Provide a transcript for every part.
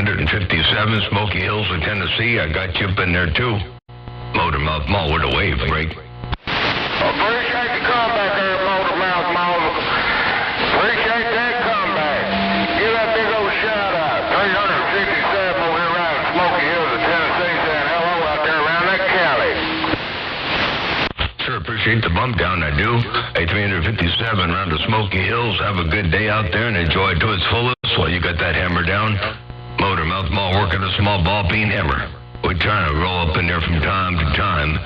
357 Smoky Hills of Tennessee. I got you up in there too. Motormouth Mall with a wave break. Appreciate the comeback there, Motormouth Mall. Appreciate that comeback. Give that big old shout out. 367 over here around Smoky Hills of Tennessee saying hello out there around that county. Sure appreciate the bump down, I do. Hey, 357 around the Smoky Hills. Have a good day out there and enjoy it to its fullest while you got that hammer down. Motormouth Mall working a small ball peen hammer. We're trying to roll up in there from time to time.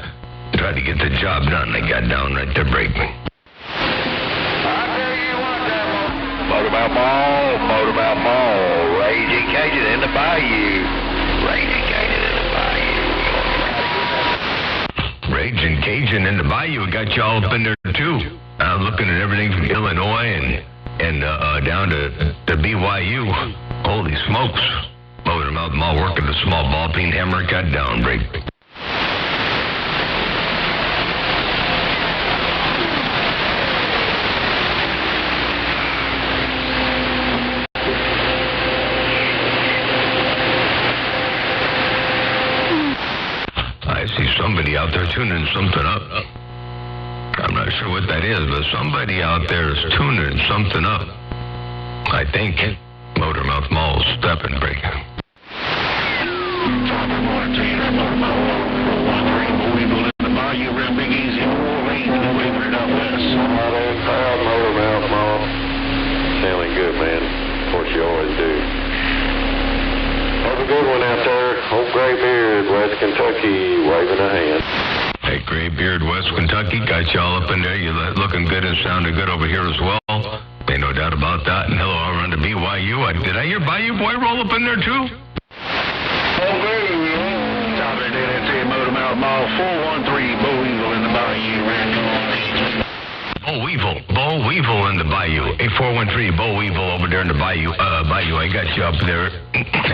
Try to get the job done. They got down right to break me. I tell you what, that Motormouth Mall, Raging Cajun in the bayou. Raging Cajun in the bayou. Raging Cajun in the bayou. We got y'all up in there too. I'm looking at everything from Illinois and down to BYU. Holy smokes. Motormouth Mall working the small ball peen hammer. Got down break. I see somebody out there tuning something up. I'm not sure what that is, but somebody out there is tuning something up. I think Motormouth Mall's stepping break. Motormouth Mall. Sounding good, man. Of course, you always do. Have a good one out there. Old Graybeard, West Kentucky, waving a hand. Hey, Graybeard, West Kentucky, got y'all up in there. You're looking good and sounding good over here as well. Ain't no doubt about that. And hello, I'm around to BYU. Did I hear Bayou Boy roll up in there too? Motormouth Mall, 413, Bo Weevil in the bayou. Bo Weevil in the bayou. 8413, Bo Weevil over there in the bayou. I got you up there.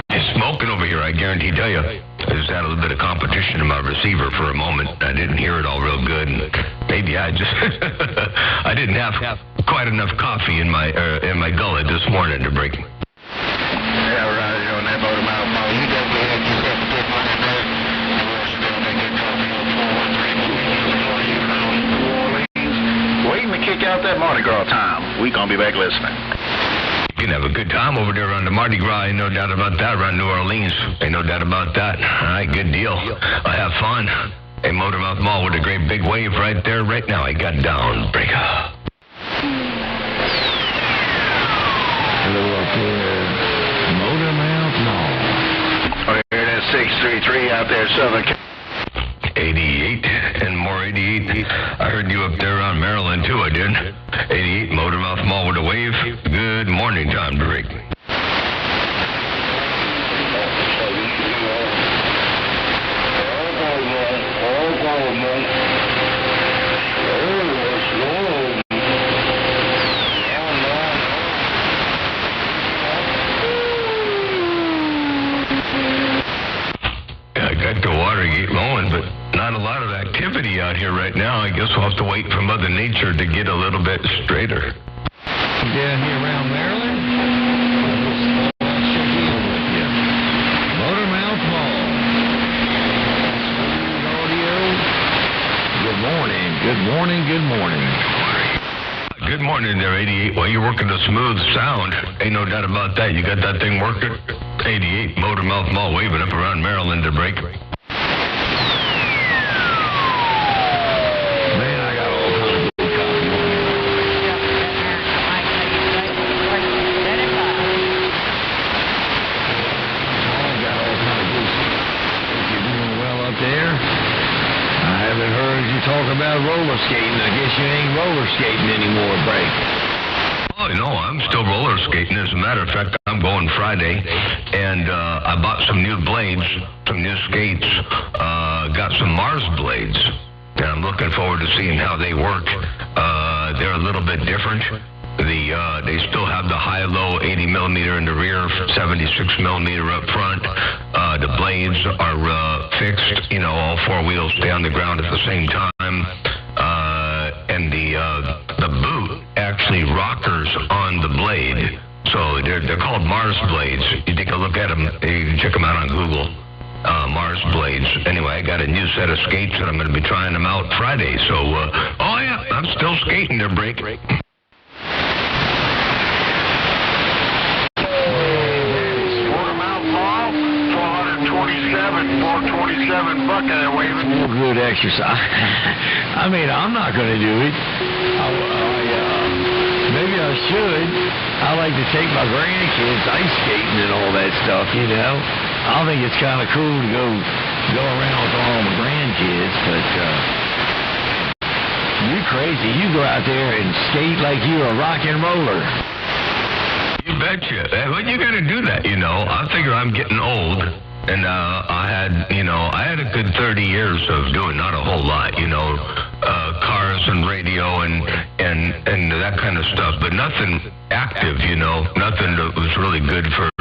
It's smoking over here, I guarantee tell you. I just had a little bit of competition in my receiver for a moment. I didn't hear it all real good. And maybe I just I didn't have quite enough coffee in my gullet this morning to break me. Yeah, right on that Motormouth Mall. You definitely had yourself a good one in there. Waiting to kick out that Mardi Gras time. We gonna be back listening. You can have a good time over there around the Mardi Gras. Ain't no doubt about that. Around New Orleans. Ain't no doubt about that. All right, good deal. I have fun. Hey, Motormouth Mall with a great big wave right there. Right now, I got down. Break up. Hello up here. Motormouth Mall. Oh, here that 633 out there, Southern California. 88 and more 88. I heard you up there on Maryland too, I did. 88 Motormouth Mall with a wave. Good morning time, Drake. I got the Watergate going, but not a lot of activity out here right now. I guess we'll have to wait for Mother Nature to get a little bit straighter. Down here around Maryland, I'll check in with you. Motormouth Mall. Smooth audio. Good morning. Good morning. Good morning. Good morning there, 88. Well, you're working a smooth sound. Ain't no doubt about that. You got that thing working? 88 Motormouth Mall waving up around Maryland to break. Man, I got all kinds of good coffee. Got all kinds of good stuff. Hope you're doing well up there. I haven't heard you talk about roller skating. I guess you ain't roller skating anymore, Break. Oh, no, I'm still roller skating. As a matter of fact, I'm going Friday, and I bought some new blades, some new skates, got some Mars blades, and I'm looking forward to seeing how they work. They're a little bit different. They still have the high-low 80 millimeter in the rear, 76 millimeter up front. The blades are fixed. You know, all four wheels stay on the ground at the same time. And the boot actually rockers on the blade. So they're called Mars blades. You take a look at them. You can check them out on Google. Mars blades. Anyway, I got a new set of skates, and I'm going to be trying them out Friday. So, oh yeah, I'm still skating their break. Good exercise. I mean, I'm not going to do it. Maybe I should. I like to take my grandkids ice skating and all that stuff, you know. I think it's kind of cool to go around with all my grandkids, but you crazy. You go out there and skate like you're a rock and roller. You betcha. Well, you got to do that, you know. I figure I'm getting old. And I had a good 30 years of doing not a whole lot, you know, cars and radio and that kind of stuff, but nothing active, you know, nothing that was really good for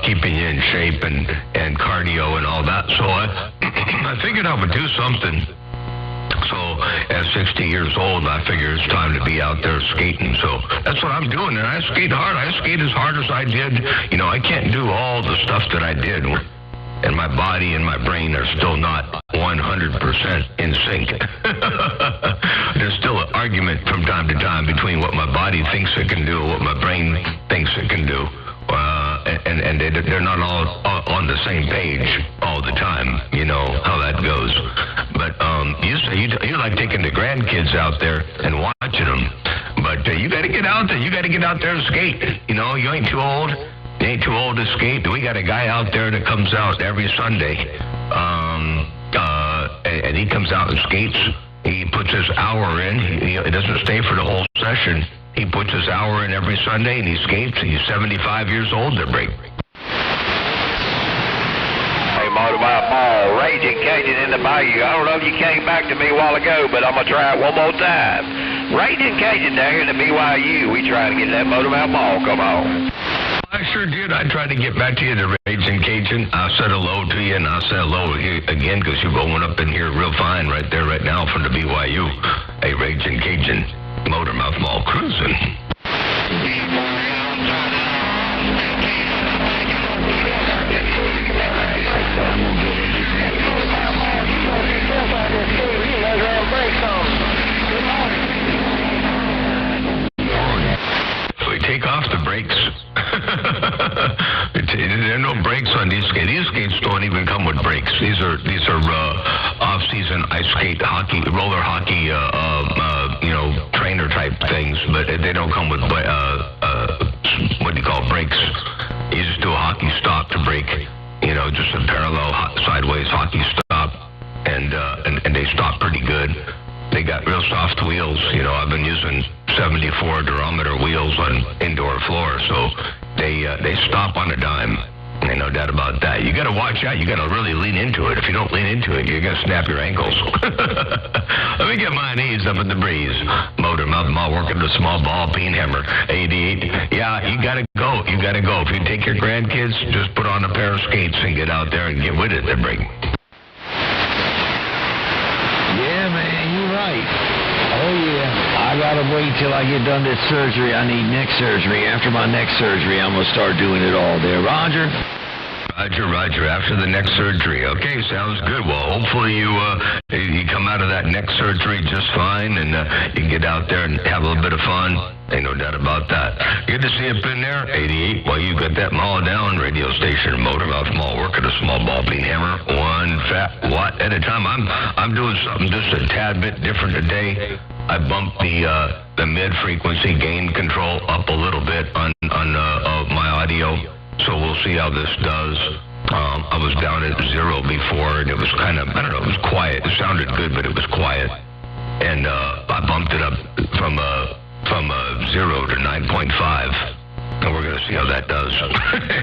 keeping you in shape and cardio and all that. So I figured I would do something. So at 60 years old, I figure it's time to be out there skating. So that's what I'm doing. And I skate hard. I skate as hard as I did. You know, I can't do all the stuff that I did. And my body and my brain are still not 100% in sync. There's still an argument from time to time between what my body thinks it can do and what my brain thinks it can do. And they're not all on the same page all the time, you know how that goes. But you like taking the grandkids out there and watching them. But you got to get out there. You got to get out there and skate. You know, you ain't too old. You ain't too old to skate. We got a guy out there that comes out every Sunday. And he comes out and skates. He puts his hour in. He doesn't stay for the whole session. He puts his hour in every Sunday, and he skates. He's 75 years old to break. Hey, Motormouth Paul, Raging Cajun in the Bayou. I don't know if you came back to me a while ago, but I'm going to try it one more time. Raging Cajun down here in the BYU. We trying to get that Motormouth Paul. Come on. I sure did. I tried to get back to you, the Raging Cajun. I said hello to you, and I'll say hello here again because you're going up in here real fine right there right now from the BYU. Hey, Raging Cajun. Motormouth Mall cruising. We take off the brakes. There are no brakes on these skates. These skates don't even come with brakes. These are off-season ice skate hockey, roller hockey, trainer type things, but they don't come with what do you call brakes? You just do a hockey stop to brake. You know, just a parallel sideways hockey stop, and they stop pretty good. They got real soft wheels. You know, I've been using 74 durometer wheels on indoor floor, so they stop on a dime. Ain't no doubt about that. You got to watch out. You got to really lean into it. If you don't lean into it, you're going to snap your ankles. Let me get my knees up in the breeze. Motormouth Mall working the small ball peen hammer. 88. Yeah, you got to go. You got to go. If you take your grandkids, just put on a pair of skates and get out there and get with it. They're breaking. Yeah, man, you're right. Oh, yeah. I got to wait till I get done this surgery. I need neck surgery. After my neck surgery, I'm going to start doing it all there. Roger? Roger. After the neck surgery. Okay, sounds good. Well, hopefully you come out of that neck surgery just fine, and you can get out there and have a little bit of fun. Ain't no doubt about that. Good to see you up in there. 88. Well, you got that mall down. Radio station, Motormouth Mall, working a small ball bean hammer. One fat watt at a time. I'm doing something just a tad bit different today. I bumped the mid-frequency gain control up a little bit on my audio, so we'll see how this does. I was down at 0 before, and it was kind of, I don't know, it was quiet. It sounded good, but it was quiet. And I bumped it up from 0 to 9.5. And we're going to see how that does.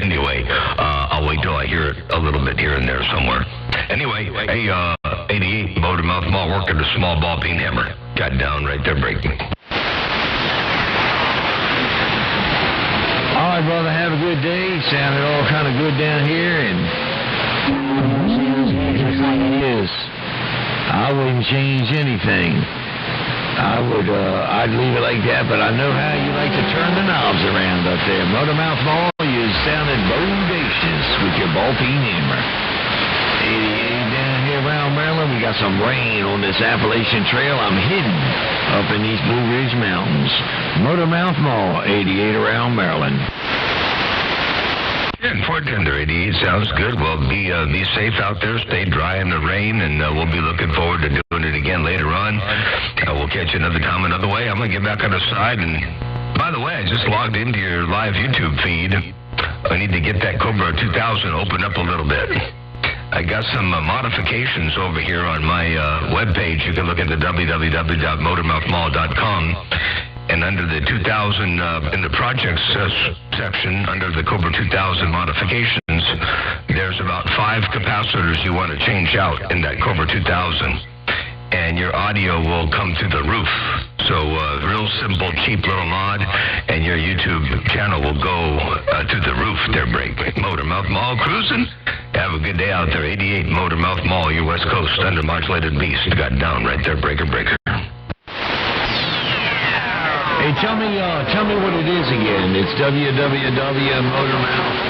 Anyway, I'll wait till I hear it a little bit here and there somewhere. Anyway, hey, 88, Motormouth Mall, working the small ball peen hammer. Got down right there, breaking. All right, brother, have a good day. Sounded all kind of good down here, and it is. I wouldn't change anything. I'd leave it like that, but I know how you like to turn the knobs around up there. Motormouth Mall, you sounded bodacious with your ball-peen hammer. 88 down here around Maryland, we got some rain on this Appalachian Trail. I'm hidden up in these Blue Ridge Mountains. Motormouth Mall, 88 around Maryland. Yeah, and Fort Tender 88 sounds good. Well, be safe out there. Stay dry in the rain, and we'll be looking forward to doing it again later on. We'll catch you another time, another way. I'm going to get back on the side. And by the way, I just logged into your live YouTube feed. I need to get that Cobra 2000 opened up a little bit. I got some modifications over here on my webpage. You can look at the www.motormouthmall.com. And under the 2000, in the projects section, under the Cobra 2000 modifications, there's about 5 capacitors you want to change out in that Cobra 2000. And your audio will come through the roof. So, real simple, cheap little mod, and your YouTube channel will go to the roof there, break. Motormouth Mall cruising. Have a good day out there. 88 Motormouth Mall, your West Coast, under modulated beast. Got down right there, breaker. Hey, tell me what it is again. It's www.motormouth.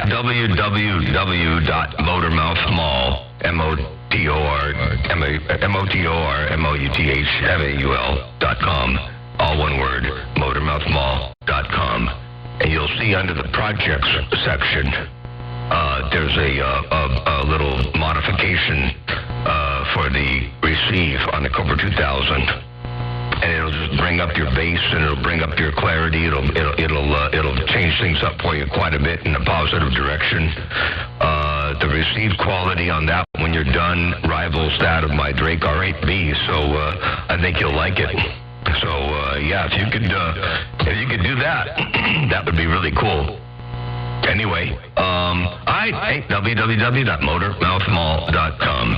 www.motormouthmall, motormouthmaul.com. All one word, motormouthmall.com. And you'll see under the projects section, there's a little modification for the receive on the Cobra 2000, and it'll just bring up your bass and it'll bring up your clarity. It'll change things up for you quite a bit in a positive direction. The receive quality on that when you're done rivals that of my Drake R8B, so I think you'll like it. So yeah, if you could do that, that would be really cool. Anyway, www.motormouthmall.com.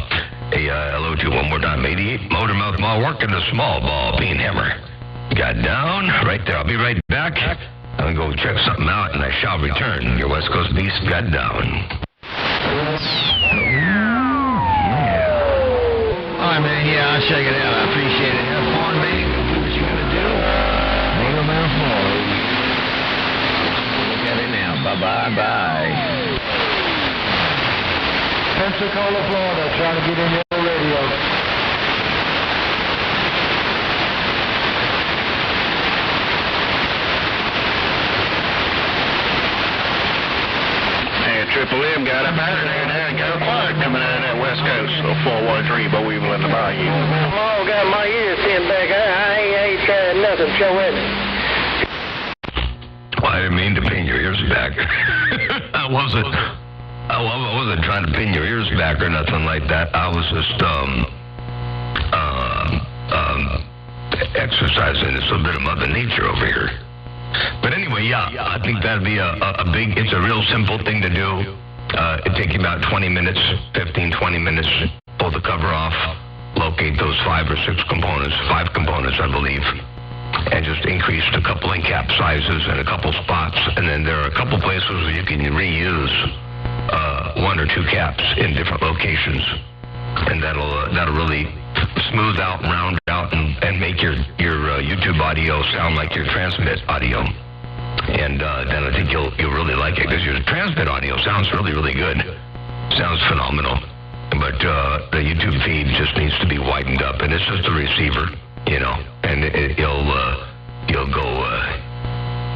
Hello to one more time, 88 Motormouth Mall, working the small ball peen hammer. Got down right there. I'll be right back. I'm going to go check something out, and I shall return. Your West Coast Beast got down. All right, man. Yeah, I'll check it out. I appreciate it. Have fun, man. Do what you got to do. Motormouth Mall. Look at it now. Bye. Pensacola, Florida, trying to get in your radio. Hey, Triple M got up out of there and had got a fire coming out of that West Coast. So 413, Bo Evil in the bayou. Oh, got my ears pinned back. I ain't tried nothing. Show it. Well, I didn't mean to pin your ears back. I wasn't trying to pin your ears back or nothing like that. I was just exercising a little bit of Mother Nature over here. But anyway, yeah, I think that'd be it's a real simple thing to do. It'd take you about 20 minutes, 15, 20 minutes, pull the cover off, locate those 5 or 6 components, 5 components, I believe, and just increase the coupling cap sizes in a couple spots. And then there are a couple places where you can reuse 1 or 2 caps in different locations, and that'll really smooth out, round out, and make your YouTube audio sound like your transmit audio. And then I think you'll really like it, because your transmit audio sounds really good, sounds phenomenal. But the YouTube feed just needs to be widened up, and it's just a receiver, and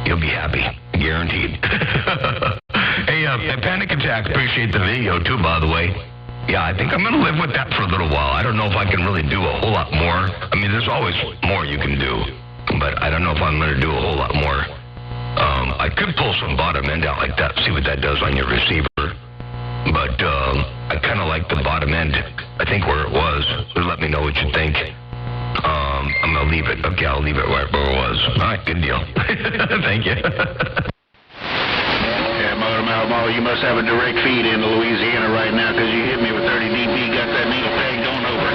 you'll be happy, guaranteed. Hey, Panic Attack, appreciate the video too, by the way. Yeah, I think I'm going to live with that for a little while. I don't know if I can really do a whole lot more. I mean, there's always more you can do, but I don't know if I'm going to do a whole lot more. I could pull some bottom end out like that, see what that does on your receiver. But I kind of like the bottom end, I think, where it was. So let me know what you think. I'm going to leave it. Okay, I'll leave it where it was. All right, good deal. Thank you. Yeah, Motormouth Mall, you must have a direct feed into Louisiana right now, because you hit me with 30 dB, got that needle pegged on over.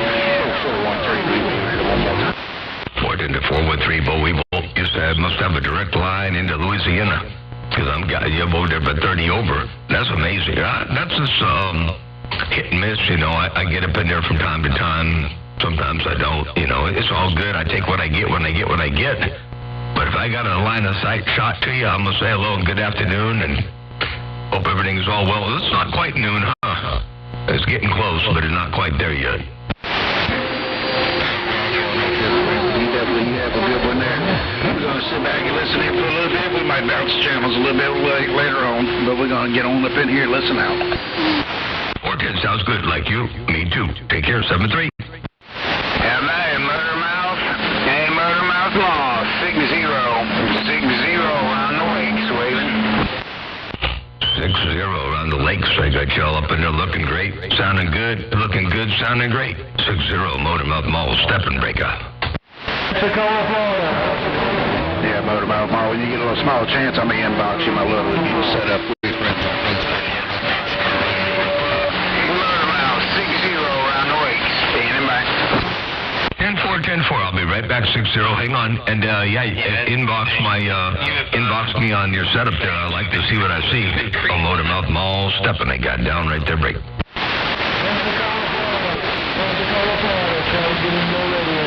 413, Fort into 413, Bo Evil. You said must have a direct line into Louisiana, because I'm got you over there, but 30 over. That's amazing. That's just hit and miss. I get up in there from time to time. Sometimes I don't. It's all good. I take what I get when I get what I get. But if I got a line of sight shot to you, I'm going to say hello and good afternoon and hope everything's all well. It's not quite noon, huh? It's getting close, but it's not quite there yet. You definitely have a good one there. We're going to sit back and listen in for a little bit. We might bounce channels a little bit later on, but we're going to get on up in here. Listen out. 410 sounds good, like you. Me too. Take care, 7-3. Hello, Murder Mouse. Hey, Murder Mouse Law. 60. 60 around the lakes, Waylon. 60 around the lakes. I got y'all up in there looking great, sounding good, looking good, sounding great. 60 Motormouth Mall, stepping breaker. Pensacola, Florida. Yeah, Motor Mouth Mall. When you get a little small chance, I'm going to inbox you my little set up with friends. Murder Mouse, 60 around the lakes. Standing by. 10-4, I'll be right back. 60. Hang on, and inbox me on your setup there. I like to see what I see. On Motormouth Mall, stepping. I got down right there, break. Pensacola, Florida. Try to get in no radio.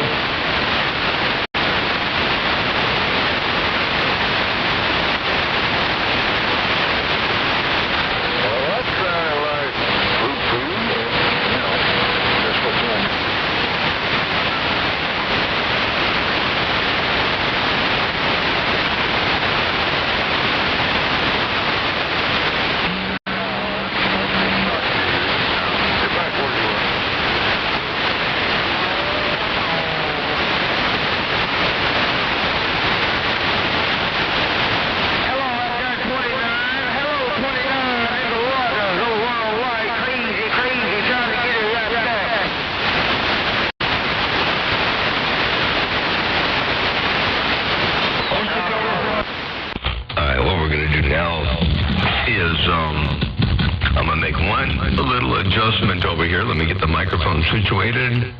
I'm going to make one little adjustment over here. Let me get the microphone situated.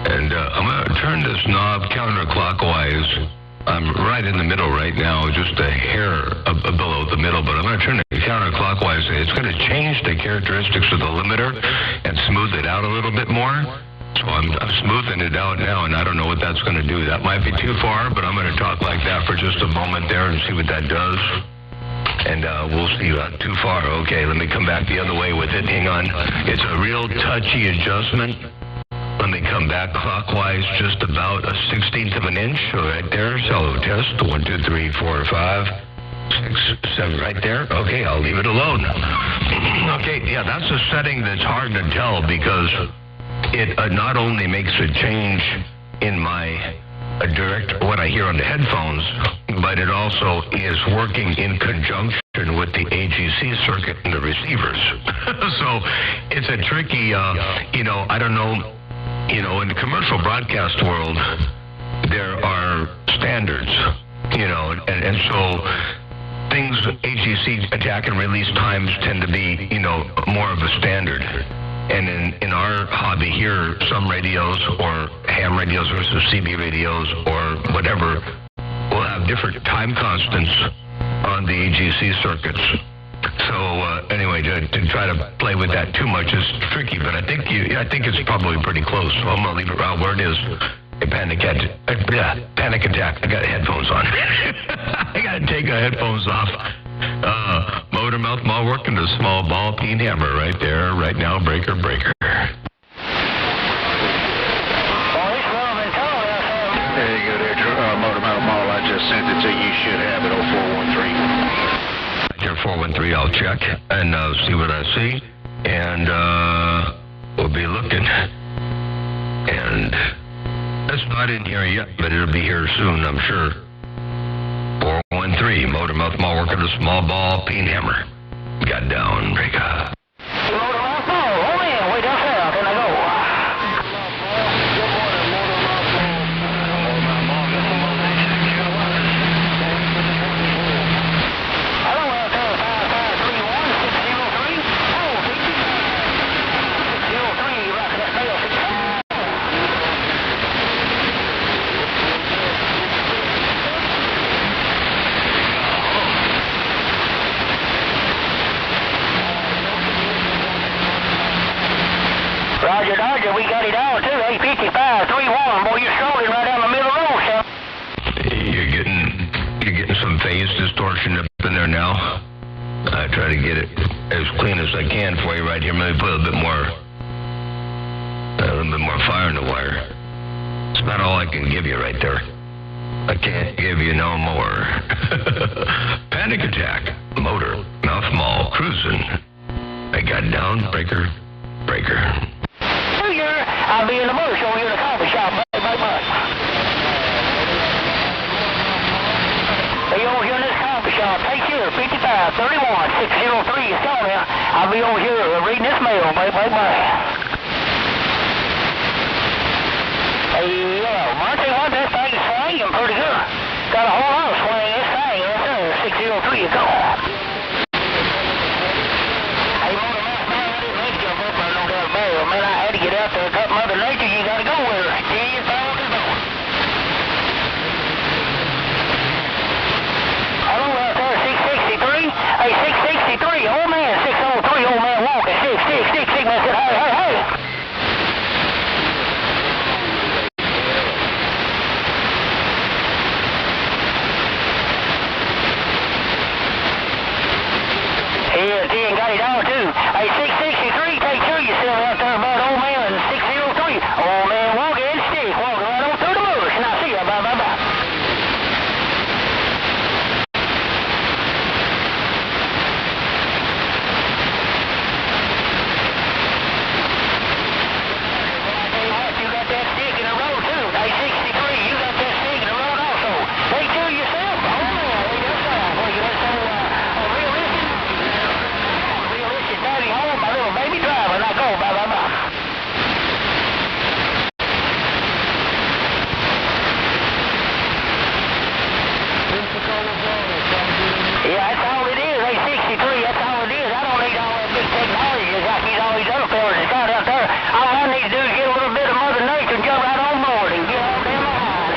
And I'm going to turn this knob counterclockwise. I'm right in the middle right now, just a hair below the middle, but I'm going to turn it counterclockwise. It's going to change the characteristics of the limiter and smooth it out a little bit more. So I'm smoothing it out now, and I don't know what that's going to do. That might be too far, but I'm going to talk like that for just a moment there and see what that does. And we'll see. Too far. Okay, let me come back the other way with it. Hang on. It's a real touchy adjustment. Let me come back clockwise just about a 16th of an inch. Right there. So test. 1, 2, 3, 4, 5, 6, 7. Right there. Okay, I'll leave it alone. Okay, yeah, that's a setting that's hard to tell because it not only makes a change in my direct what I hear on the headphones, but it also is working in conjunction with the AGC circuit and the receivers. So it's a tricky, I don't know, in the commercial broadcast world, there are standards, and so things, AGC attack and release times tend to be, more of a standard. And in our hobby here, some radios or ham radios versus CB radios or whatever will have different time constants on the AGC circuits. So anyway, to try to play with that too much is tricky, but I think it's probably pretty close. So I'm gonna leave it around where it is. A panic attack. I got headphones on. I gotta take the headphones off. Motormouth Mall working the small ball peen hammer right there, right now, breaker. There you go there, Motormouth Mall. I just sent it to you. You should have it, 0413. Your 413, I'll check and see what I see. And we'll be looking. And it's not in here yet, but it'll be here soon, I'm sure. 413, Motormouth Mall working the small ball peen hammer. Got down, breaker. Motormouth Mall, oh man, way down south, can I go? Hello, out there, 5531603. Oh, 603, right to that trail, 603. Well, you're strolling right down the middle of the road, son. You're getting some phase distortion up in there now. I try to get it as clean as I can for you right here. Maybe put a little bit more fire in the wire. It's about all I can give you right there. I can't give you no more. Panic attack, motor, mouth mall, cruising. I got down, breaker. I'll be in the motor show here in the coffee shop. Bye. Hey, over here in this coffee shop. Take care, 55-31-603 is calling now. I'll be over here reading this mail. Bye. Hey, Monty, what that thing is swinging pretty good. Got a whole lot of swing this thing. Yes, sir. 603 is calling. Hey, Motor Mouth, man, I didn't mean to jump up there, no doubt about it. Man, I had to get out there and cut Mother Nature. You got to go with her. See you, pal. Hello out there, 663. Hey, 663. Old man, 603. Old man walking. 666. Man said, hey. Yeah, he ain't got it on too. Hey, 663, take care of yourself out there about old man 603. Old man walking stick, walking right on through the bush. And I'll see you. Bye. You got that stick in the road too. Hey, 63, you got that stick in the road also. Take care of yourself. Oh man, hey, that's all. That's so realistic. Daddy home, my little baby driver, and I go, bye. Yeah, that's all it is. Hey, 63, that's all it is. I don't need all that big technology like these all these other fellas that's got out there. All I need to do is get a little bit of Mother Nature and jump right on board and get on down the line.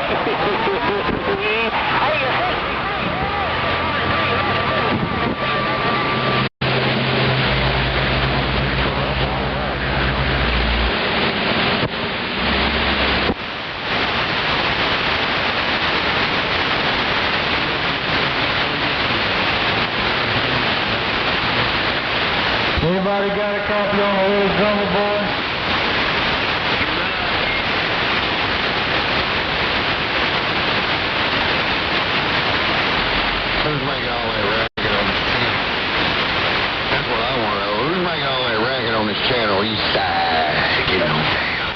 Hey, you see? Anybody got a copy on the Little Drummer Boy? Who's making all that racket on this channel? That's what I want to know. Who's making all that racket on this channel? East side. Get on down.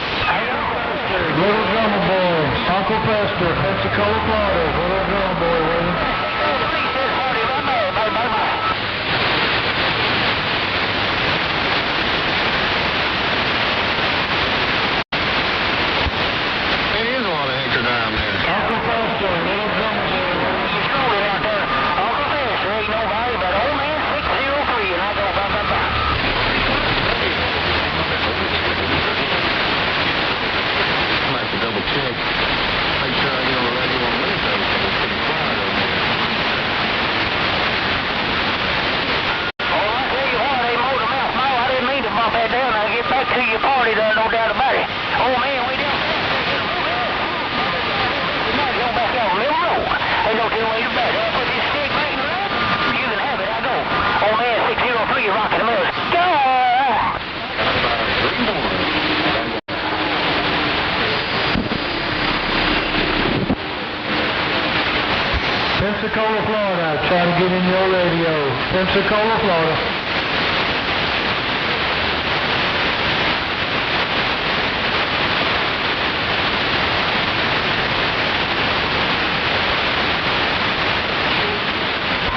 Little Drummer Boy, Uncle Fester, Pensacola, Florida. Little Drummer Boy, waiting. It is a lot of hector down there. Uncle Fester, Little Drummer Boy. You're strolling out there. Uncle Fester ain't nobody but old man 603, and I go bye. I'm have to double check. Make sure I get on the radio on Wednesday. It's pretty quiet over there. Oh, I tell you what, hey, Motor Mouth, no, I didn't mean to bump that down. I'll get back to your party there, no doubt about it. Oh, man, we down there. Now go back out Mill Road. Ain't no two ways about it. I'll put this stick back in the road. You can have it, I go. Oh, man, 603, you're rocking the mills. Go! Pensacola, Florida. Try to get in your radio. Pensacola, Florida.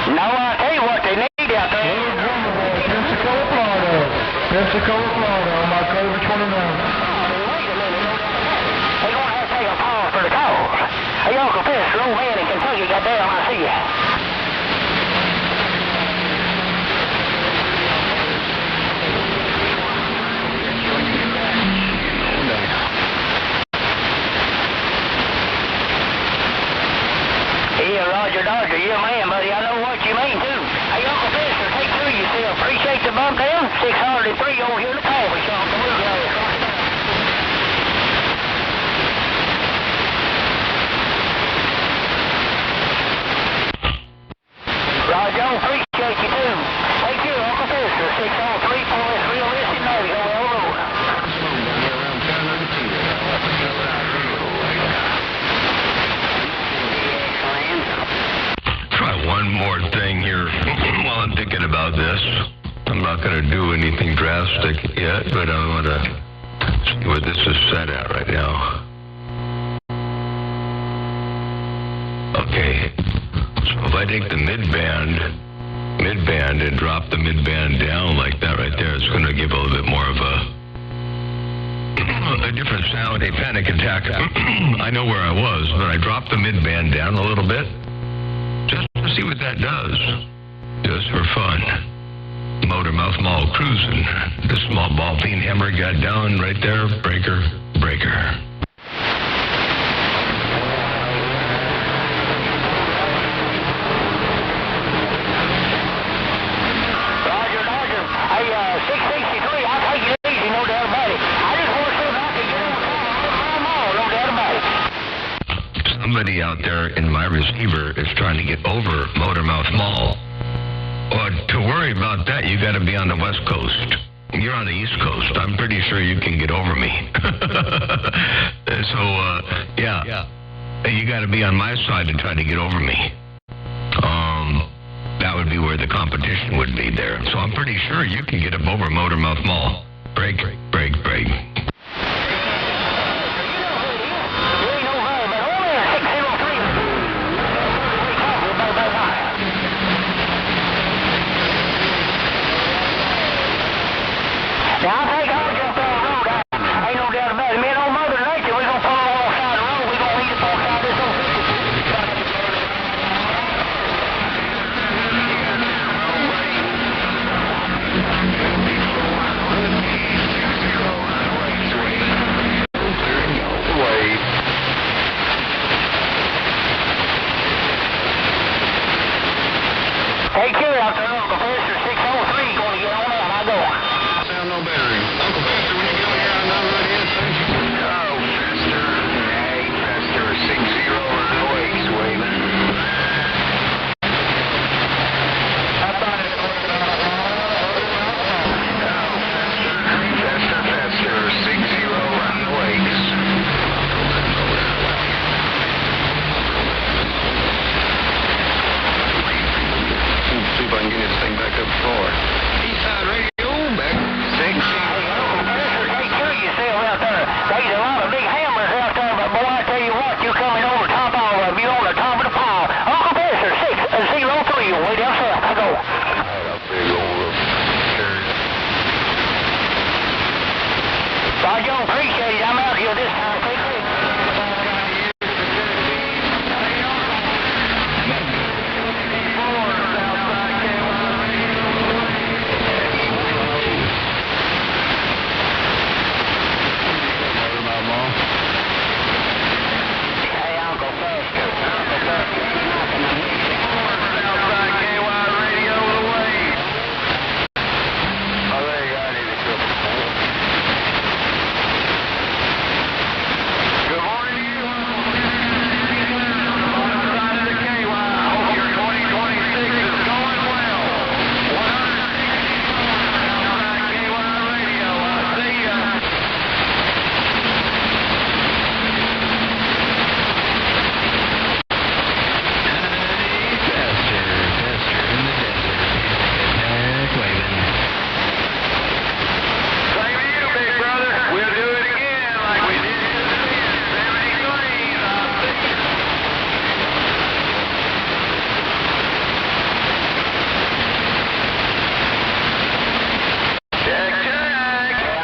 No, I tell you what they need out there. Little Drummer Boy, Pensacola, Florida. Pensacola, Florida on my October 29th. Wait a minute. They're going to have to take a pause for the call. Hey, Uncle Fester, old man in Kentucky, goddamn, I see you. Yeah, Roger Dodger, you're a man, buddy. I know what you mean, too. Hey, Uncle Fester, take care of yourself. Appreciate the bump down. 603 over here in the coffee shop. not going to do anything drastic yet, but I want to see where this is set at right now. Okay, so if I take the mid-band and drop the mid-band down like that right there, it's going to give a little bit more of a different sound, a panic attack. I know where I was, but I dropped the mid-band down a little bit just to see what that does, just for fun. Motor Mouth Mall cruising. The small ball peen hammer got down right there. Breaker. Roger. Hey, 663, I'll take it easy, no doubt about it. I just want to see if I can get on my mall, no doubt about it. Somebody out there in my receiver is trying to get over Motor Mouth Mall. Well, to worry about that, you got to be on the West Coast. You're on the East Coast. I'm pretty sure you can get over me. So, yeah. You got to be on my side to try to get over me. That would be where the competition would be there. So I'm pretty sure you can get up over Motor Mouth Mall. Break. Now, I think I'll jump on the road. Ain't no doubt about it. Me and old Mother Nature, we're going to pull alongside the road. We're going to lead the folks out this old 50. Take care out there, Uncle Professor 603 going to get on out. I go. Sound no better. Uncle Fester, when you get over here, I'm not ready to finish. Oh, Fester. Hey, Fester, 60 runways, waving. Fester, 60 runways. See if I can get this thing back up floor. Eastside Radio, back 6. Take care of yourself out there. There's a lot of big hammers out there, but boy, I tell you what, you're coming over top of all of them. You're on the top of the pile. Uncle Professor 603, way down south. I go. Roger, appreciate it. I'm out here this time. Take care. Hey,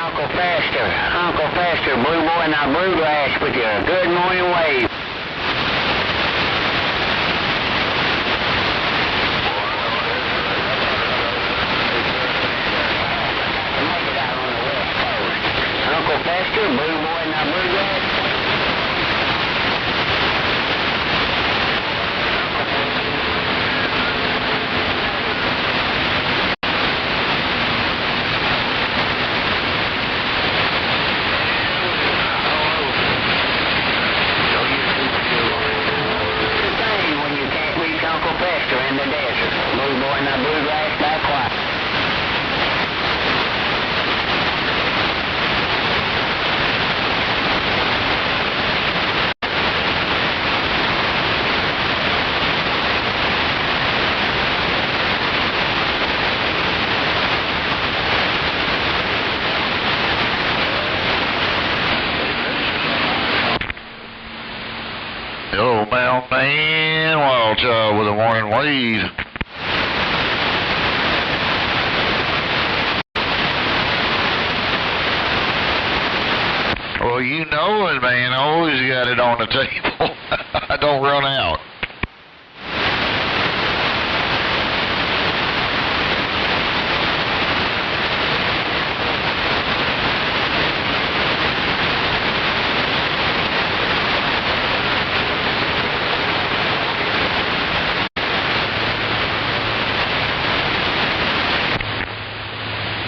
Uncle Fester. Uncle Fester, Blue Boy, and I Blue Grass with you. Good morning wave. Uncle Fester, Blue Boy, and I Blue Grass. Wild Child with a warning lead. Well, you know it, man. Always got it on the table. I don't run out.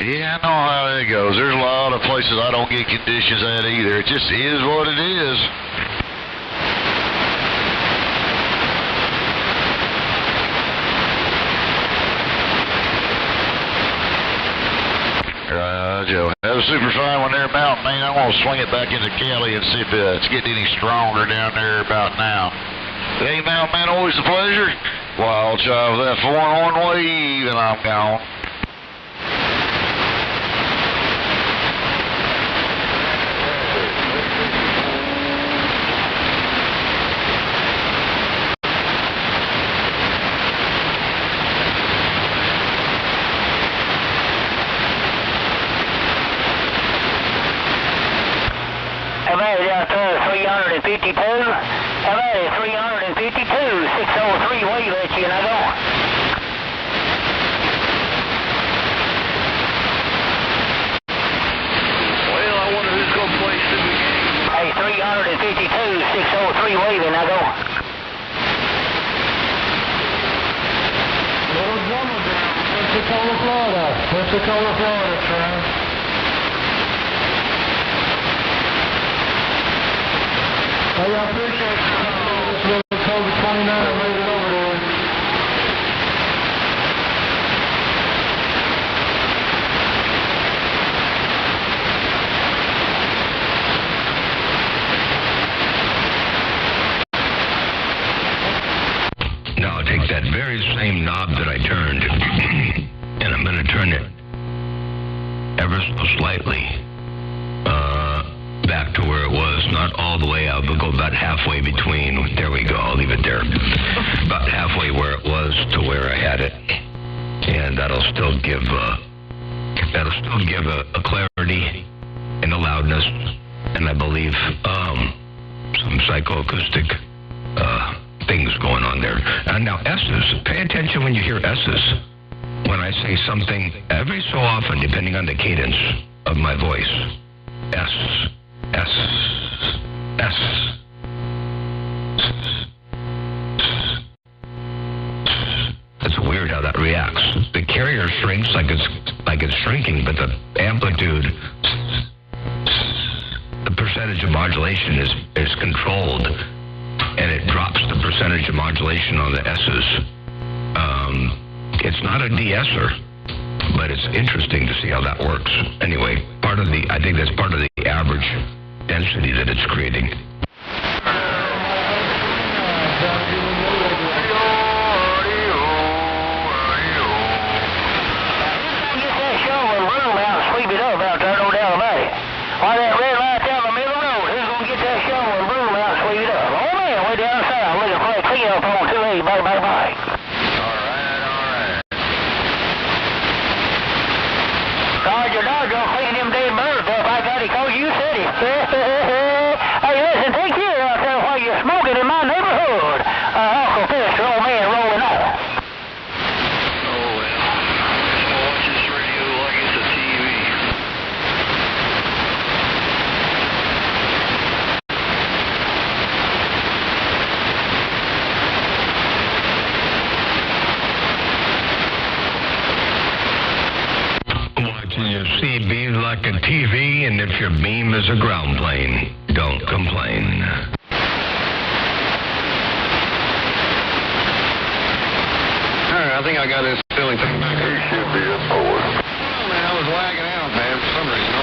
Yeah, I know how it goes. There's a lot of places I don't get conditions at either. It just is what it is. Joe. Have a super fine one there, Mountain Man. I'm going to swing it back into Cali and see if it's getting any stronger down there about now. Hey, Mountain Man, always a pleasure. Wild Child with that 4-on-1 wave, and I'm gone. Havana out there, 352. Havana, 352, 603, wave at you, and I go. Well, I wonder who's going to play Super Game. Hey, 352, 603, wave, and I go. Little drummer down, Pensacola, Florida. Pensacola, Florida, sir. Hey, I appreciate you. This little Cobra 29 made it over there. Now I'll take that very same knob that I turned, and I'm going to turn it ever so slightly back to where it was. Not all the way out. We'll go about halfway between. There we go. I'll leave it there. About halfway where it was to where I had it, and that'll still give a clarity and a loudness, and I believe some psychoacoustic things going on there. And now S's. Pay attention when you hear S's. When I say something, every so often, depending on the cadence of my voice, S. S. S. It's weird how that reacts. The carrier shrinks like it's shrinking, but the amplitude, the percentage of modulation is controlled, and it drops the percentage of modulation on the S's. It's not a de-esser, but it's interesting to see how that works. Anyway, I think that's part of the average density that it's creating. Why that red light down the middle of the road? Who's gonna get that shovel and broom out and sweep it up? Oh man, way down south, looking for a cleanup on 280. Bye, bye, bye. All right. Roger, cleaning them dead birds up. I got it, cause you said it. Hey, listen, take care out there while you're smoking in my neighborhood. Uncle Fester, old man, rolling on. Oh, well. I watch this radio like it's a TV. Watching your CB like a TV, and if your beam is a ground plane, don't complain. All right, I think I got this filling thing back here. Should be a forward. Oh, man, I was lagging out, man, for some reason.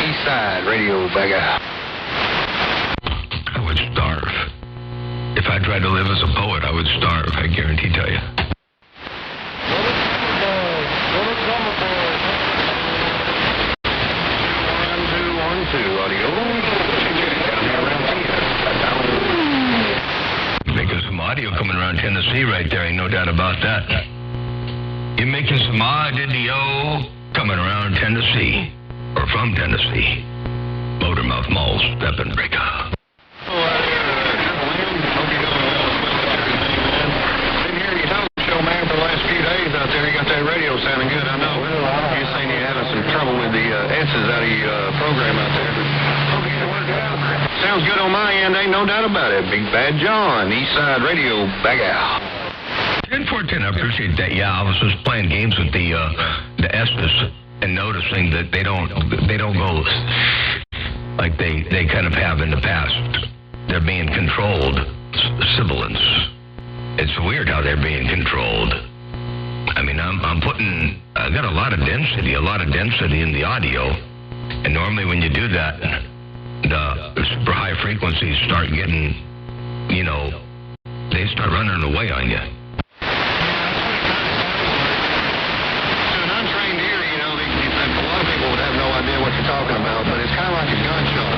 East side radio back out. I would starve. If I tried to live as a poet, I would starve, I guarantee tell you. Little drummer boy. 1212 audio. Because some audio coming coming around Tennessee right there, ain't no doubt about that. You're making some audio coming around Tennessee, or from Tennessee. Motormouth Mall, Step and Breaker. Hope you're doing well. Been hearing your talk show, man, for the last few days out there. You got that radio sounding good, I know. You're saying you're having some trouble with the S's out of your program out there. Hope you get it worked out. Sounds good on my end, ain't no doubt about it. Big Bad John, Eastside Radio, back out. 10-4-10, I appreciate that. Yeah, I was just playing games with the S's and noticing that they don't go like they kind of have in the past. They're being controlled, sibilants. It's weird how they're being controlled. I mean, I got a lot of density in the audio, and normally when you do that, the super high frequencies start getting, they start running away on you. Idea what you're talking about, but it's kind of like a gunshot.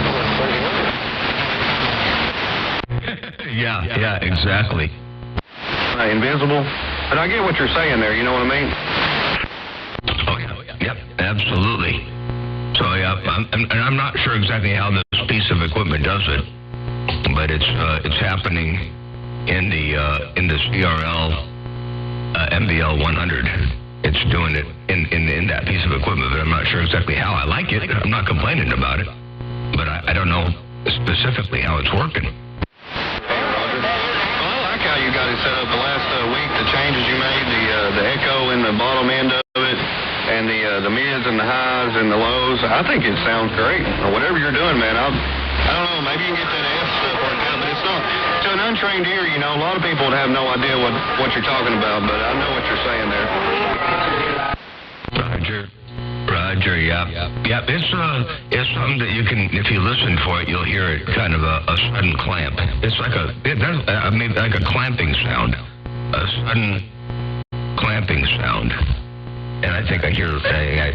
Yeah, exactly. Invisible, but I get what you're saying there. You know what I mean? Oh yeah, yep, absolutely. So yeah, I'm not sure exactly how this piece of equipment does it, but it's happening in the CRL MVL 100. It's doing it in that piece of equipment, but I'm not sure exactly how. I like it. I'm not complaining about it, but I don't know specifically how it's working. Hey, Roger. Well, I like how you got it set up the last week, the changes you made, the echo in the bottom end of it, and the mids and the highs and the lows. I think it sounds great. Whatever you're doing, man, I don't know, maybe you can get that F stuff worked out, but it's not. To an untrained ear, a lot of people would have no idea what you're talking about, but I know what you're saying there. Roger, yeah. It's something that you can, if you listen for it, you'll hear it kind of a sudden clamp. It's like like a clamping sound, a sudden clamping sound. And I think I hear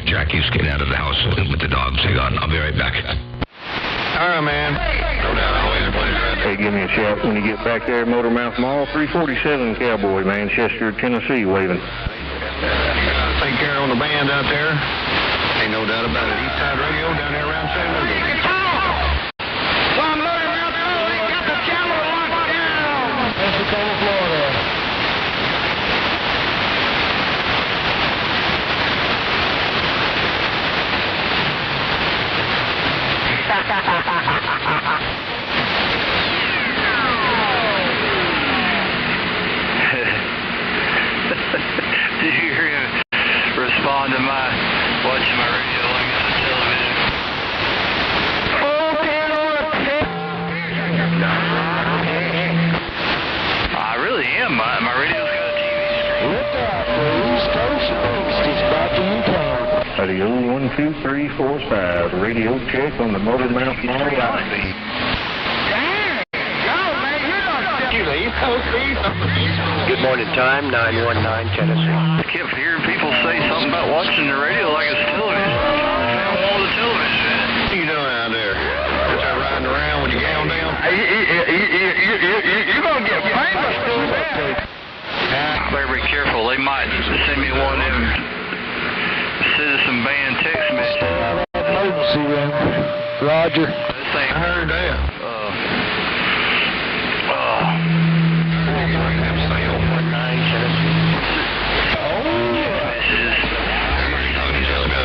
Jackie's getting out of the house with the dogs. Hang on, I'll be right back. All right, man. No doubt, always a pleasure. Hey, give me a shout when you get back there at Motormouth Mall. 347 Cowboy, Manchester, Tennessee, waving. Take care on the band out there. Ain't no doubt about it. Eastside Radio down there around Chattanooga. From Motormouth Mall, they got the channel locked down. Pensacola, Florida. Did you hear him respond to my watching my radio like on the television? I really am. My radio's got a TV screen. Look out, please. Coast is back in town. Radio 12345. Radio check on the Motormouth Mall. Good morning time, 919 Tennessee. I kept hearing people say something about watching the radio like it's television. All the television. What are you doing out there? Just riding around with your gown down? You're going to get famous through that. Better be careful. They might send me one of them citizen band text messages. Emergency room. Roger. This ain't I heard that.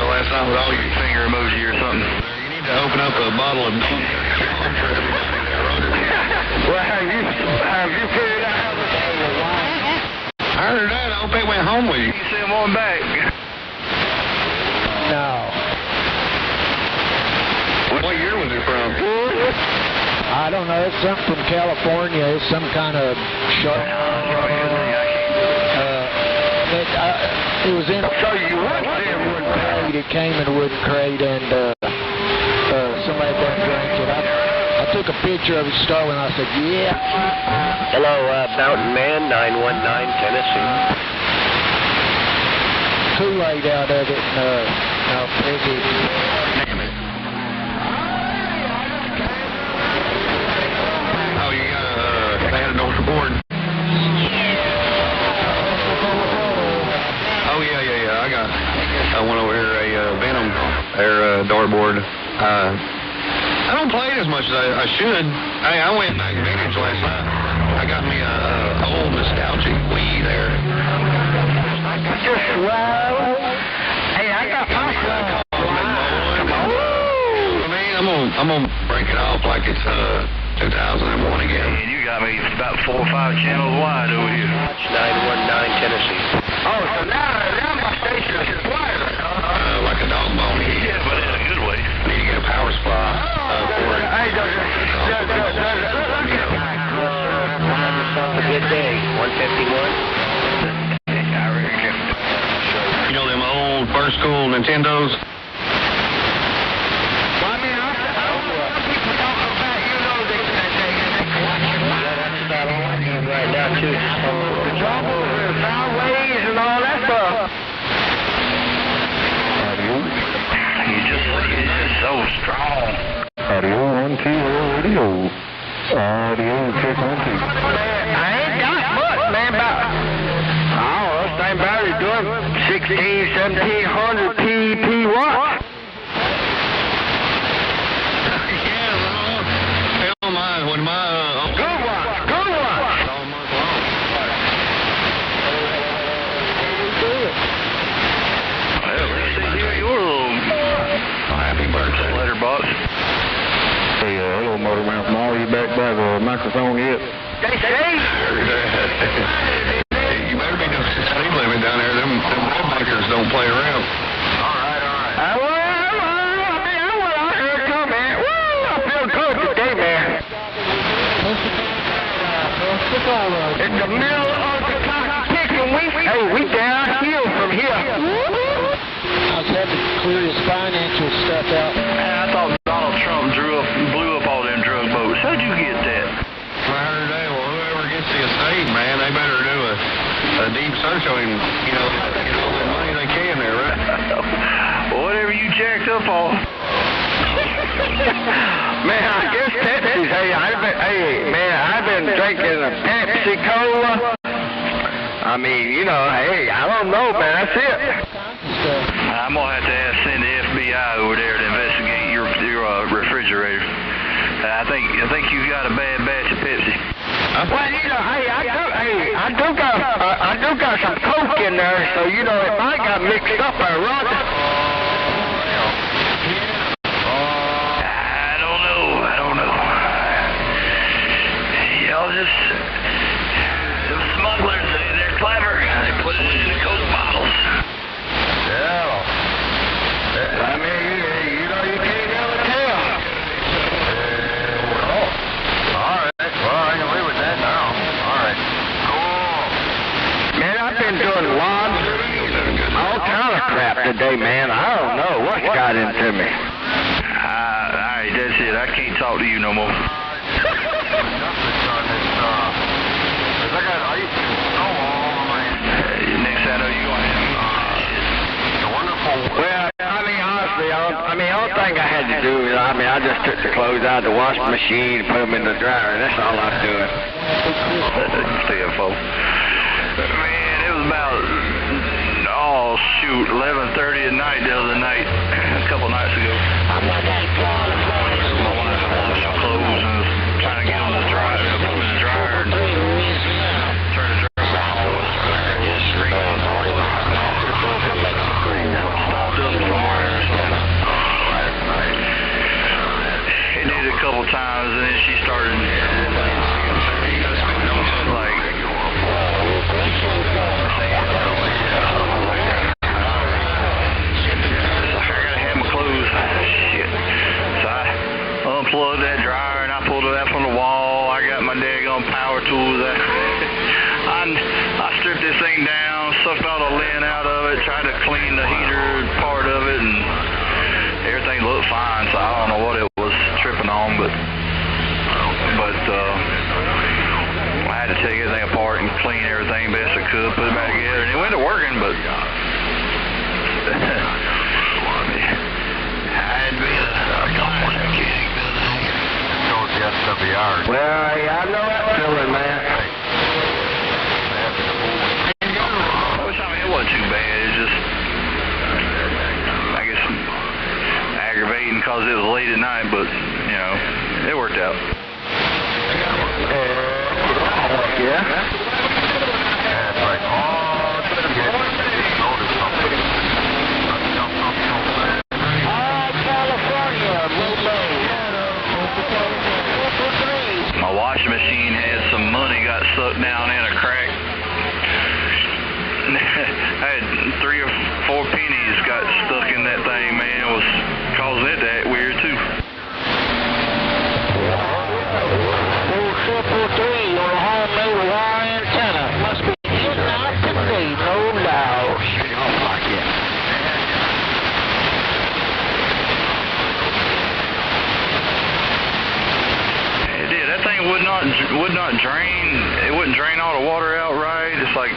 Last night with all your finger emoji or something. You need to open up a bottle of Well, have you figured out how to I heard that. I hope they went home with you. You see them on back. No. What year was it from? I don't know. It's something from California. It's some kind of shark. It was in a wooden crate. It came in a wooden crate, and somebody done drank it. I took a picture of it, Starling, and I said, yeah. Hello, Mountain Man, 919 Tennessee. Kool-Aid out of it, and Peggy. Oh, you got they had a notice board. dartboard. I don't play it as much as I should. Hey, I went back vintage last night. I got me a old nostalgic Wii there. Just swell. Hey, I got my phone. Come on. I mean, I'm gonna break it off like it's 2001 again. And you got me about 4 or 5 channels wide over here. 919 Tennessee. Oh, so now my station is wireless, huh? Like a dog bone. Yeah, but in a good way. Need to get a power supply for it. Hey, a good day. 151. You know them old first school Nintendos? Well, I mean, I don't know what people talking about, you know, they that's about all I need right now, too. The trouble and sideways and all that stuff. You're just so strong. Audio 1 2 radio. Audio check 1 2. Man, I ain't got much, man, about, I don't know, this thing battery's doing 1700 pp watts. When my Good one. all month long. Well, let's see your little Happy birthday. letterbox. Hey, hello, Motormouth Mall. You back by the microphone yet? They say. You better be doing some speed limit down there. Them red bikers don't play around. I went out here too, man. Woo, I feel good today, man. It's the middle of the clock ticking. We downhill from here. I was having to clear his financial stuff out. I thought Donald Trump blew up all them drug boats. How'd you get that? I heard that. Well, whoever gets the estate, man, they better do a deep search on him. You know, get all the money they can there, right? Whatever you jacked up on. Man, I guess Pepsi's. I've been drinking a Pepsi Cola. I mean, you know, hey, I don't know, man. That's it. I'm gonna have to send the FBI over there to investigate your refrigerator. I think you got a bad batch of Pepsi. Well, you know, I do got some Coke in there, so you know, it might got mixed up there, right? I don't know. Y'all just some smugglers. They're clever. They put it in the Coke bottles. I mean, you know, you can't never tell. All right. Well, I can live with that now. All right. Cool. Man, I've been doing laundry and all kind of crap today, man. I don't know what's got into me. Alright, that's it. I can't talk to you no more. Next I know you're gonna have Well, I mean, honestly, the only thing I had to do is, I just took the clothes out of the washing machine and put them in the dryer. That's all I was doing. CFO. Man, it was about 11:30 at night the other night, a couple nights ago. My wife wanted some clothes and was trying to get on the dryer, put them in the dryer, and turn the dryer on. It did a couple times, and then she started like. Unplugged that dryer and I pulled it out from the wall. I got my daggone power tools. I stripped this thing down, sucked all the lint out of it, tried to clean the heater part of it, and everything looked fine. So I don't know what it was tripping on, but I had to take everything apart and clean everything best I could, put it back together, and it went to working, but I had been a glass mechanic. Well, I know that feeling, man. Which, I mean, it wasn't too bad. It's just, I guess, because it was late at night, but, you know, it worked out. My washing machine had some money got sucked down in a crack. I had 3 or 4 pennies got stuck in that thing, man. It was causing it to act weird, too. 443 on a homemade wire antenna. Must be getting out today, no doubt. Like it. It did. That thing would not drain. It wouldn't drain all the water out right. It's like,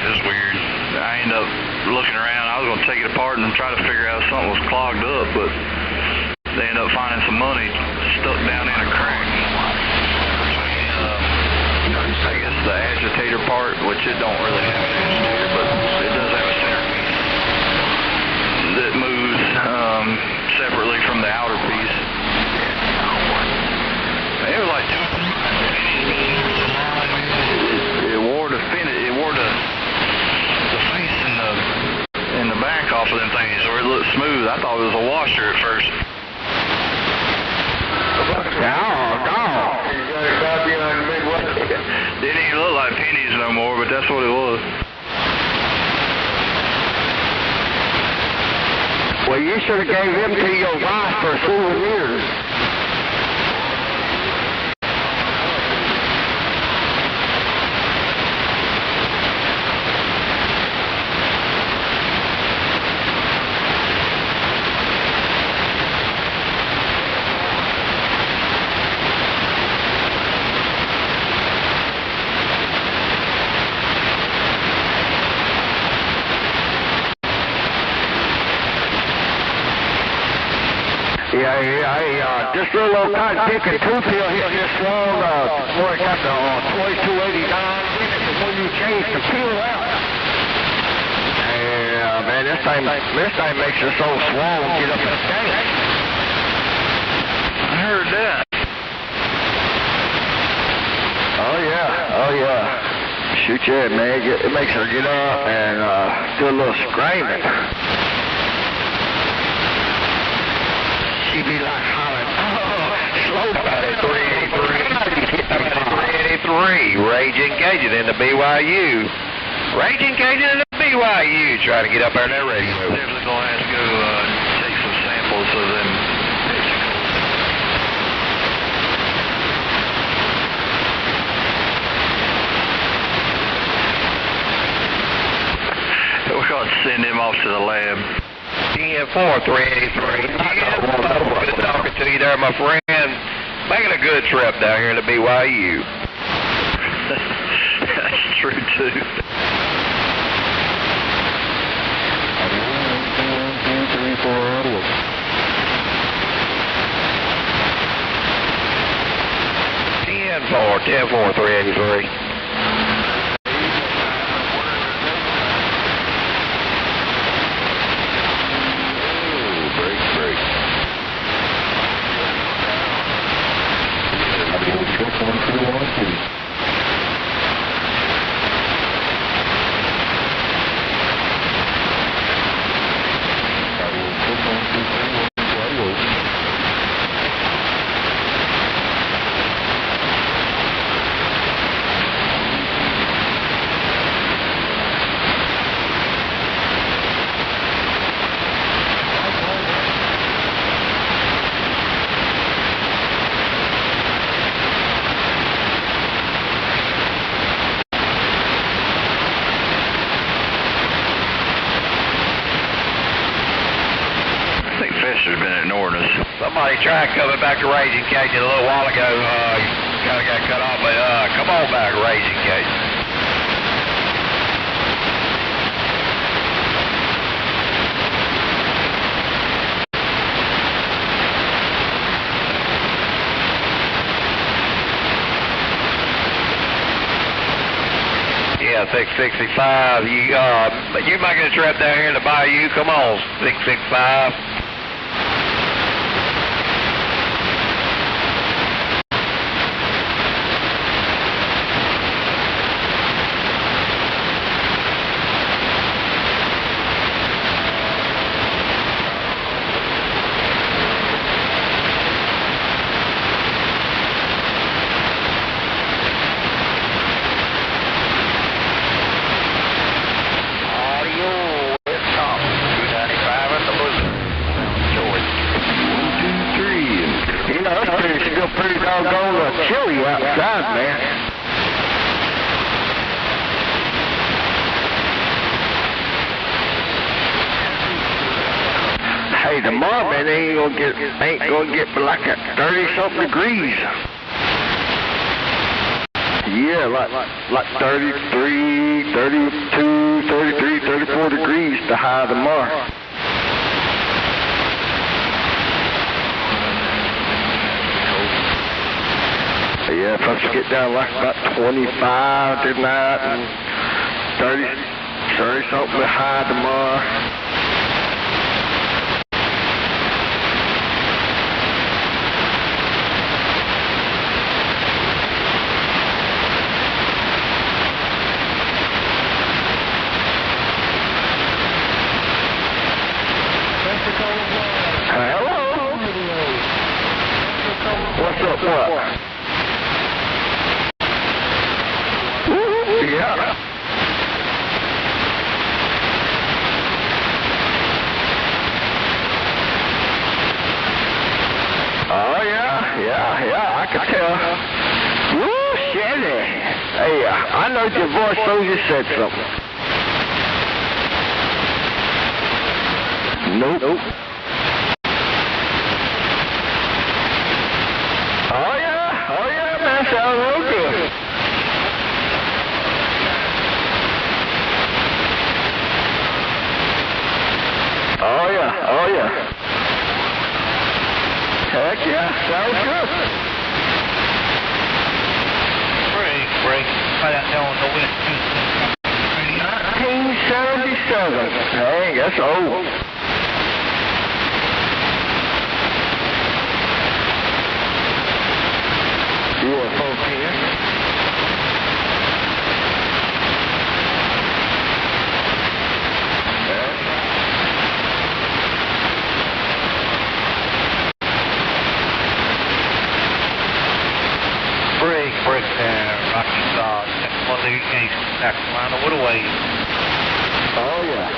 it's weird. I ended up looking around. I was going to take it apart and try to figure out if something was clogged up, but they ended up finding some money stuck down in a crack. I guess the agitator part, which it don't really have an agitator, but it does have a centerpiece that moves separately from the outer piece. It was like it wore the face and the back off of them things, so it looked smooth. I thought it was a washer at first. Didn't even look like pennies no more, but that's what it was. Well, you should have gave them to your wife for souvenirs. This little cotton picking tooth here here strong, boy, got the 2289 in it before you change the peel out. Yeah, man, this thing makes you so swollen, get up in the tank. I heard that. Oh, yeah. Shoot, yeah, man, it makes her get up and do a little screaming. She be like hollering, slow down at 383, Raging Cajun in the BYU. Raging Cajun in the BYU, trying to get up there in that radio. Definitely going to have to go take some samples of them. We're going to send him off to the lab. 10-4-383. Good talking to you there, my friend. Making a good trip down here to BYU. That's true, too. Ten four 383. Fisher's been ignoring us. Somebody tried coming back to Raging Cajun a little while ago. Kind of got cut off, but come on back, Raging Cajun. Yeah, 665. You making a trip down here in the bayou? Come on, 665. Pretty doggone chilly outside, man. Hey, tomorrow, man, ain't gonna get but like 30-something degrees. Yeah, like 33, 32, 33, 34 degrees the high tomorrow. Yeah, folks get down like about 25 tonight and 30 something high tomorrow. Hello? What's up, what? Yeah. Oh, yeah, I can tell. Woo, Shelly. Hey, I know your voice, so you said something. Nope. Oh, yeah, man, sounds real good. Oh, yeah. Heck yeah, sounds good. Break. Right out there on the west coast. 1977. Dang, that's old. UFO here. Break there, Rocky Star, 138, South Carolina, what a way. Oh, yeah.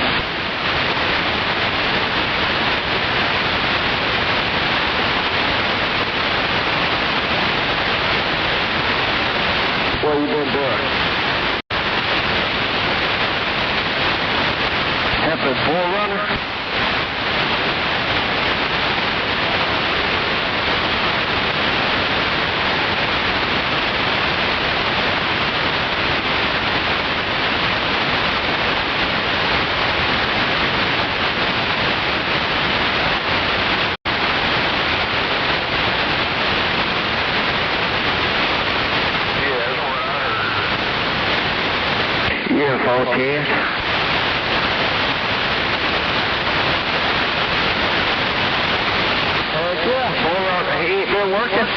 What you been doing? Helping Forerunner? UFO test. Yeah, Forerunner, he ain't been working.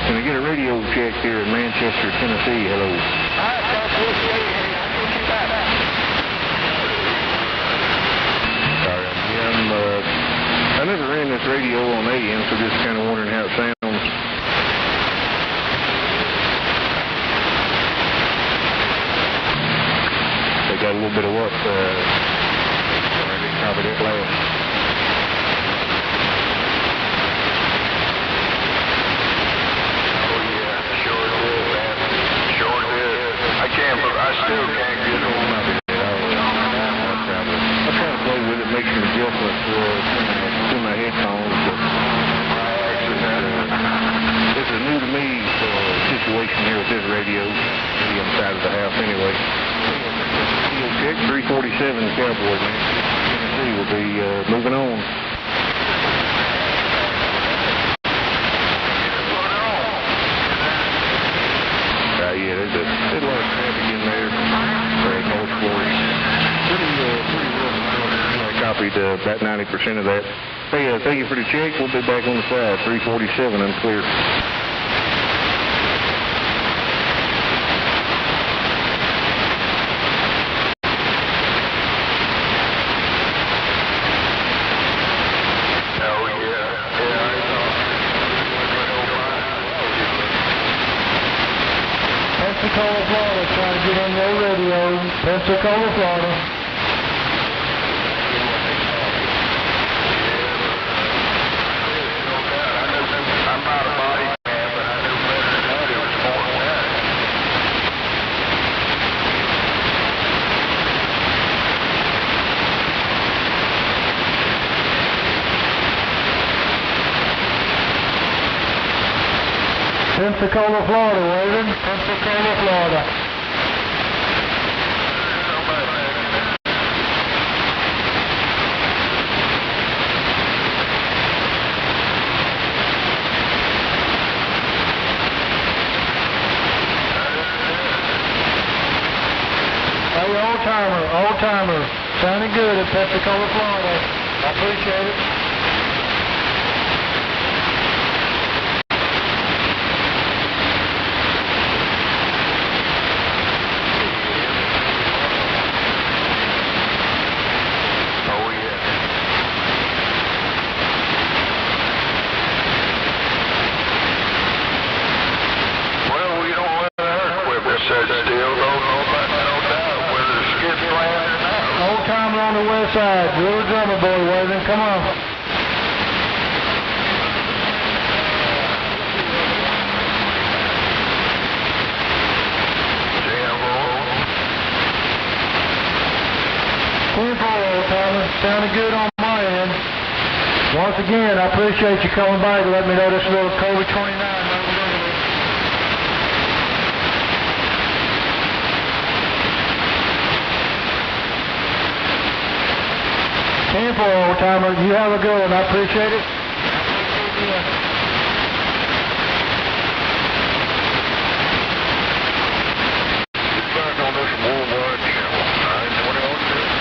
Can we get a radio check here in Manchester, Tennessee? Hello. All right, sorry, I never ran this radio on AM, so just kind of wondering how it sounds. They got a little bit of what? Maybe covered it last. Cowboy, man. Tennessee will be moving on. Yeah, there's a lot of traffic in there. North Florida. Pretty rough. I copied about 90% of that. Hey, thank you for the check. We'll be back on the side. 347 unclear. Pensacola, Florida, trying to get on your radio. Pensacola, Florida. I'm not a body man, but I knew better than that. It was more than that. Pensacola, Florida, waving. Pensacola, Florida. Hey, old timer. Sounding good at Pensacola, Florida. I appreciate it. On the west side, little drummer boy waving, come on. Old timer, sounding good on my end. Once again, I appreciate you coming by to let me know this little COVID 29. 10-4, old timer. You have a good one. I appreciate it. Back on this worldwide channel. 920 on this.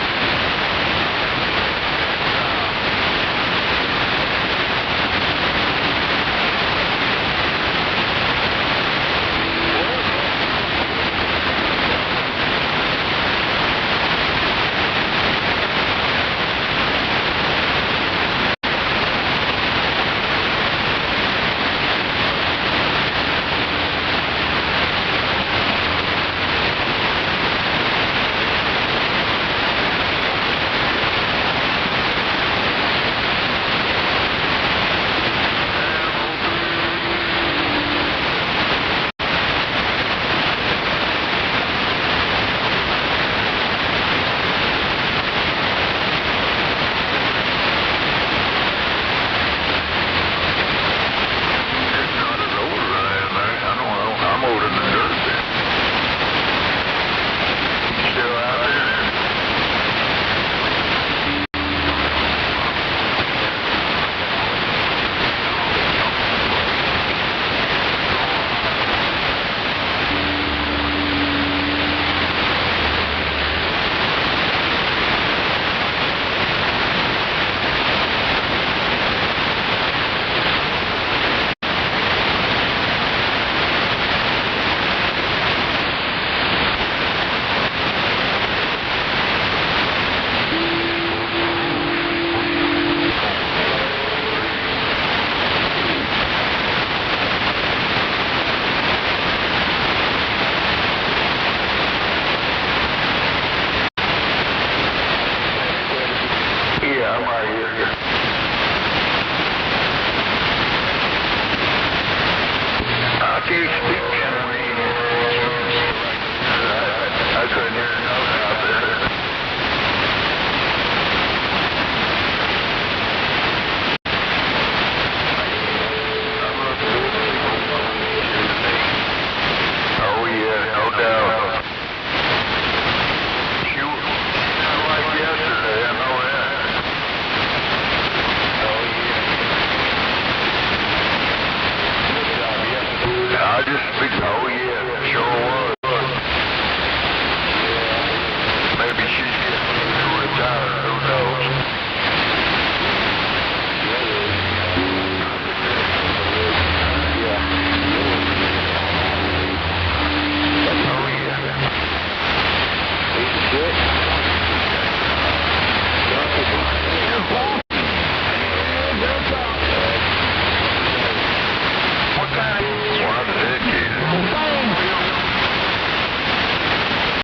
used to be, oh, yeah.